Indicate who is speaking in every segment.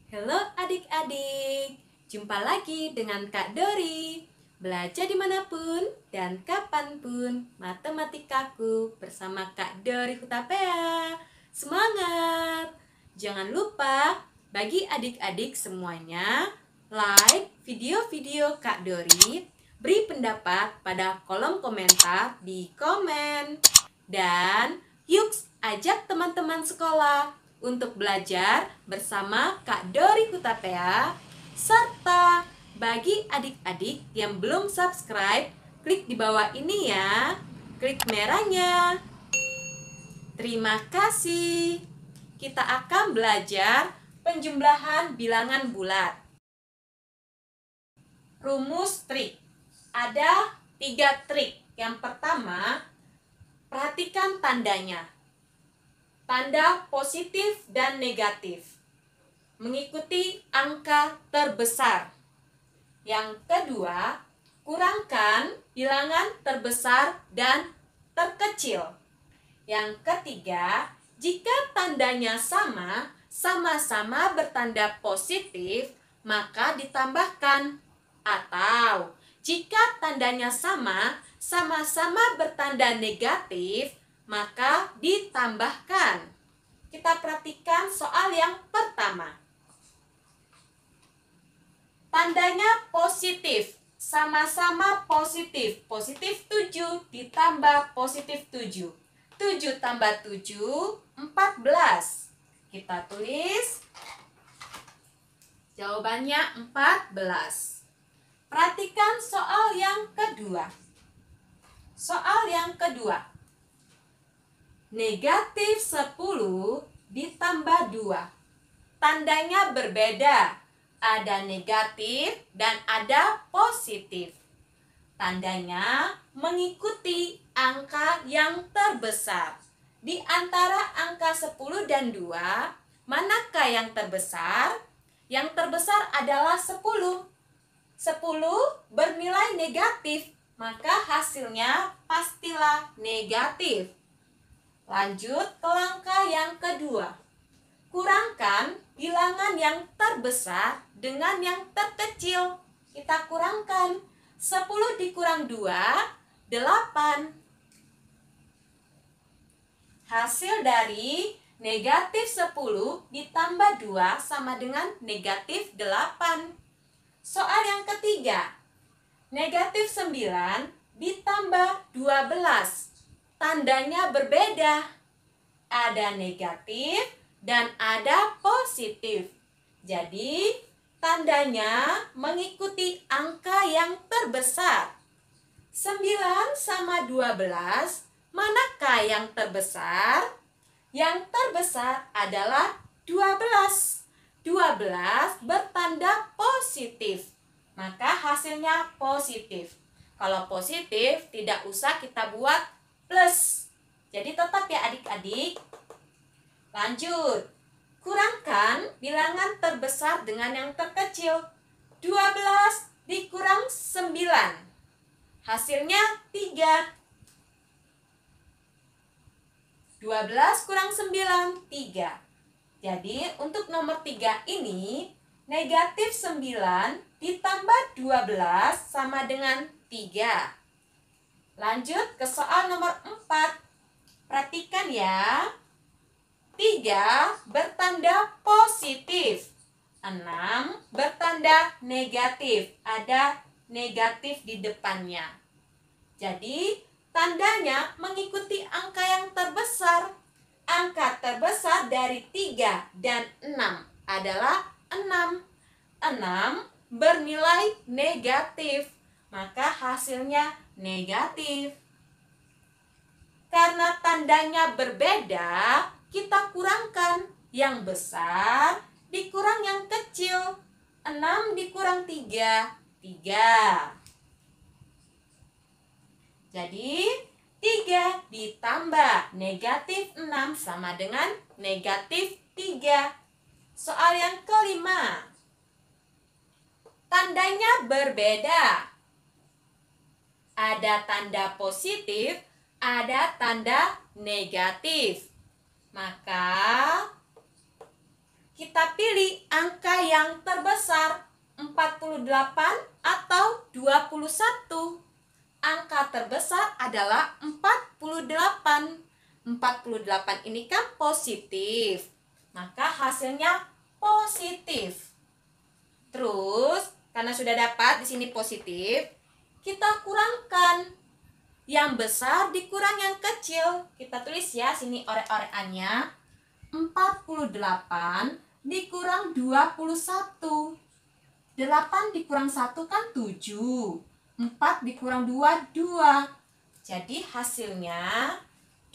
Speaker 1: Halo adik-adik, jumpa lagi dengan Kak Dori. Belajar dimanapun dan kapanpun, matematikaku bersama Kak Dori Hutapea. Semangat! Jangan lupa bagi adik-adik semuanya, like video-video Kak Dori, beri pendapat pada kolom komentar di komen. Dan yuk ajak teman-teman sekolah untuk belajar bersama Kak Dori Hutapea, serta bagi adik-adik yang belum subscribe, klik di bawah ini ya, klik merahnya. Terima kasih. Kita akan belajar penjumlahan bilangan bulat. Rumus trik. Ada 3 trik. Yang pertama, perhatikan tandanya. Tanda positif dan negatif mengikuti angka terbesar. Yang kedua, kurangkan bilangan terbesar dan terkecil. Yang ketiga, jika tandanya sama, sama-sama bertanda positif, maka ditambahkan. Atau jika tandanya sama, sama-sama bertanda negatif, maka ditambahkan. Kita perhatikan soal yang pertama. Tandanya positif, sama-sama positif. Positif 7 ditambah positif 7. 7 tambah 7, 14. Kita tulis jawabannya 14. Perhatikan soal yang kedua. Soal yang kedua. Negatif 10 ditambah 2. Tandanya berbeda. Ada negatif dan ada positif. Tandanya mengikuti angka yang terbesar. Di antara angka 10 dan 2, manakah yang terbesar? Yang terbesar adalah 10. 10 bernilai negatif, maka hasilnya pastilah negatif. Lanjut ke langkah yang kedua. Kurangkan bilangan yang terbesar dengan yang terkecil. Kita kurangkan. 10 dikurang 2, 8. Hasil dari negatif 10 ditambah 2 sama dengan negatif 8. Soal yang ketiga. Negatif 9 ditambah 12. Tandanya berbeda. Ada negatif dan ada positif. Jadi, tandanya mengikuti angka yang terbesar. 9 sama 12, manakah yang terbesar? Yang terbesar adalah 12. 12 bertanda positif, maka hasilnya positif. Kalau positif, tidak usah kita buat plus. Jadi tetap ya adik-adik. Lanjut. Kurangkan bilangan terbesar dengan yang terkecil. 12 dikurang 9. Hasilnya 3. 12 kurang 9, 3. Jadi untuk nomor 3 ini, negatif 9 ditambah 12 sama dengan 3. Lanjut ke soal nomor 4. Perhatikan ya. 3 bertanda positif. 6 bertanda negatif. Ada negatif di depannya. Jadi, tandanya mengikuti angka yang terbesar. Angka terbesar dari 3 dan 6 adalah 6. 6 bernilai negatif, maka hasilnya negatif. Karena tandanya berbeda, kita kurangkan yang besar dikurang yang kecil. 6 dikurang 3, 3. Jadi 3 ditambah negatif 6 sama dengan negatif 3. Soal yang kelima. Tandanya berbeda. Ada tanda positif, ada tanda negatif. Maka kita pilih angka yang terbesar, 48 atau 21. Angka terbesar adalah 48. 48 ini kan positif, maka hasilnya positif. Terus, karena sudah dapat di sini positif, kita kurangkan. Yang besar dikurang yang kecil. Kita tulis ya sini orek-orekannya. 48 dikurang 21. 8 dikurang 1 kan 7. 4 dikurang 2, 2. Jadi hasilnya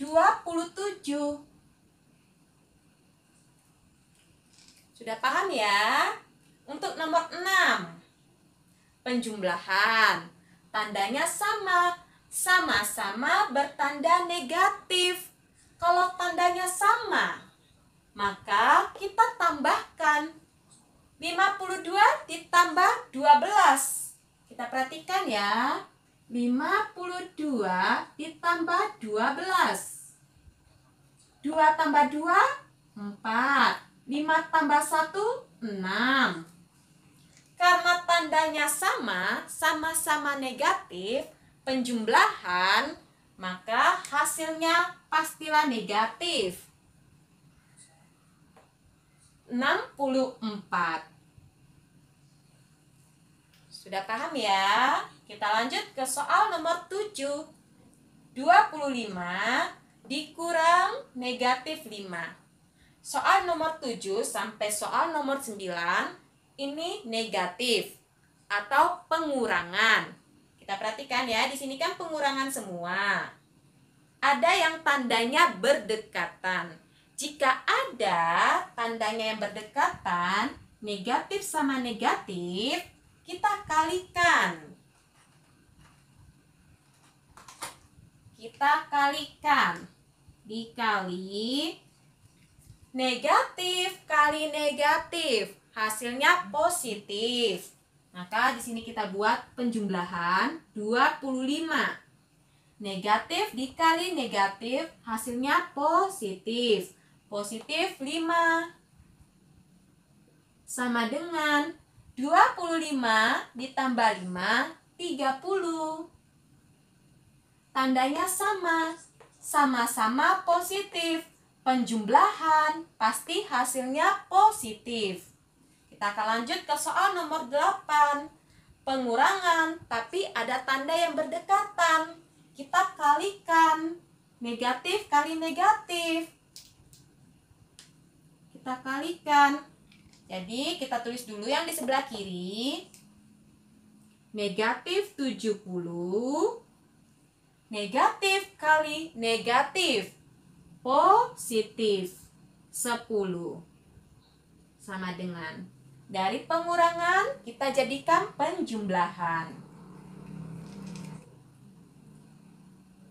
Speaker 1: 27. Sudah paham ya? Untuk nomor 6. Penjumlahan. Tandanya sama. Sama-sama bertanda negatif. Kalau tandanya sama, maka kita tambahkan. 52 ditambah 12. Kita perhatikan ya. 52 ditambah 12. 2 tambah 2, 4. 5 tambah 1, 6. Karena tandanya sama, sama-sama negatif, penjumlahan, maka hasilnya pastilah negatif. 64. Sudah paham ya? Kita lanjut ke soal nomor 7. 25 dikurang negatif 5. Soal nomor 7 sampai soal nomor 9 ini negatif atau pengurangan. Kita perhatikan ya, di sini kan pengurangan semua. Ada yang tandanya berdekatan. Jika ada tandanya yang berdekatan, negatif sama negatif, kita kalikan. Kita kalikan. Dikali negatif kali negatif, hasilnya positif. Maka di sini kita buat penjumlahan 25. Negatif dikali negatif, hasilnya positif. Positif 5. Sama dengan 25 ditambah 5, 30. Tandanya sama. Sama-sama positif. Penjumlahan pasti hasilnya positif. Kita akan lanjut ke soal nomor 8. Pengurangan, tapi ada tanda yang berdekatan. Kita kalikan. Negatif kali negatif. Kita kalikan. Jadi kita tulis dulu yang di sebelah kiri. Negatif 70. Negatif kali negatif. Positif 10. Sama dengan dari pengurangan kita jadikan penjumlahan.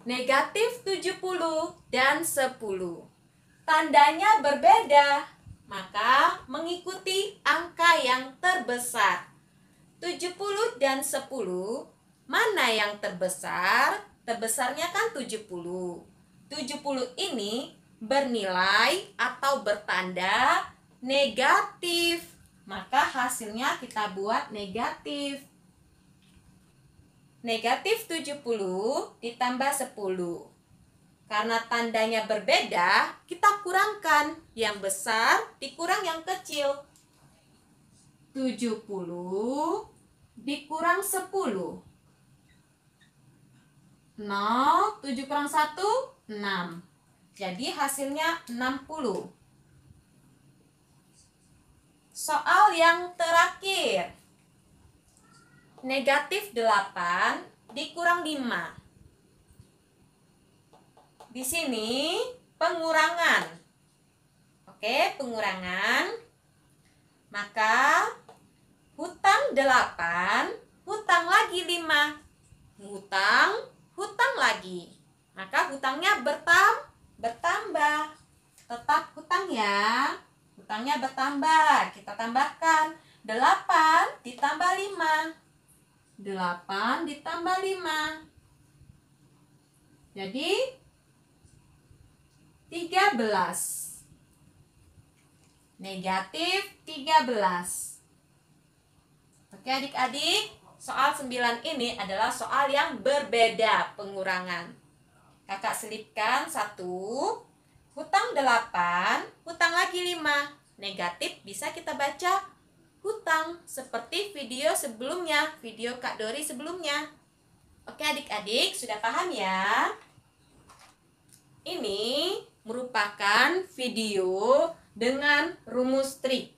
Speaker 1: Negatif 70 dan 10. Tandanya berbeda, maka mengikuti angka yang terbesar. 70 dan 10, mana yang terbesar? Terbesarnya kan 70. 70 ini bernilai atau bertanda negatif. Maka hasilnya kita buat negatif. Negatif 70 ditambah 10. Karena tandanya berbeda, kita kurangkan. Yang besar dikurang yang kecil. 70 dikurang 10. 0, 7 kurang 1, 6. Jadi hasilnya 60. Soal yang terakhir. Negatif 8 dikurang 5. Di sini pengurangan. Oke, pengurangan. Maka hutang 8, hutang lagi 5. Hutang lagi. Maka hutangnya bertambah. Tetap hutang ya. Hutangnya bertambah. Kita tambahkan 8 ditambah 5. 8 ditambah 5. Jadi 13. negatif 13. Oke adik-adik, soal 9 ini adalah soal yang berbeda pengurangan. Kakak selipkan 1, hutang 8, hutang lagi 5. Negatif bisa kita baca hutang seperti video sebelumnya, video Kak Dori sebelumnya. Oke adik-adik, sudah paham ya? Ini merupakan video dengan rumus trik.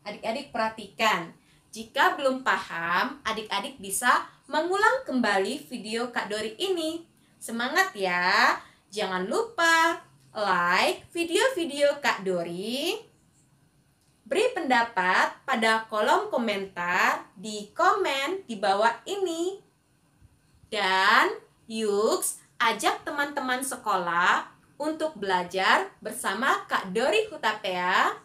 Speaker 1: Adik-adik perhatikan. Jika belum paham, adik-adik bisa mengulang kembali video Kak Dori ini. Semangat ya. Jangan lupa like video-video Kak Dori. Beri pendapat pada kolom komentar di komen di bawah ini. Dan yuk ajak teman-teman sekolah untuk belajar bersama Kak Dori Hutapea.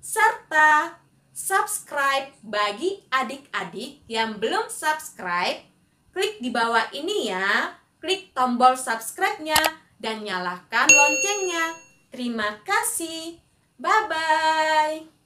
Speaker 1: Serta subscribe bagi adik-adik yang belum subscribe. Klik di bawah ini ya. Klik tombol subscribe-nya dan nyalakan loncengnya. Terima kasih. Bye-bye.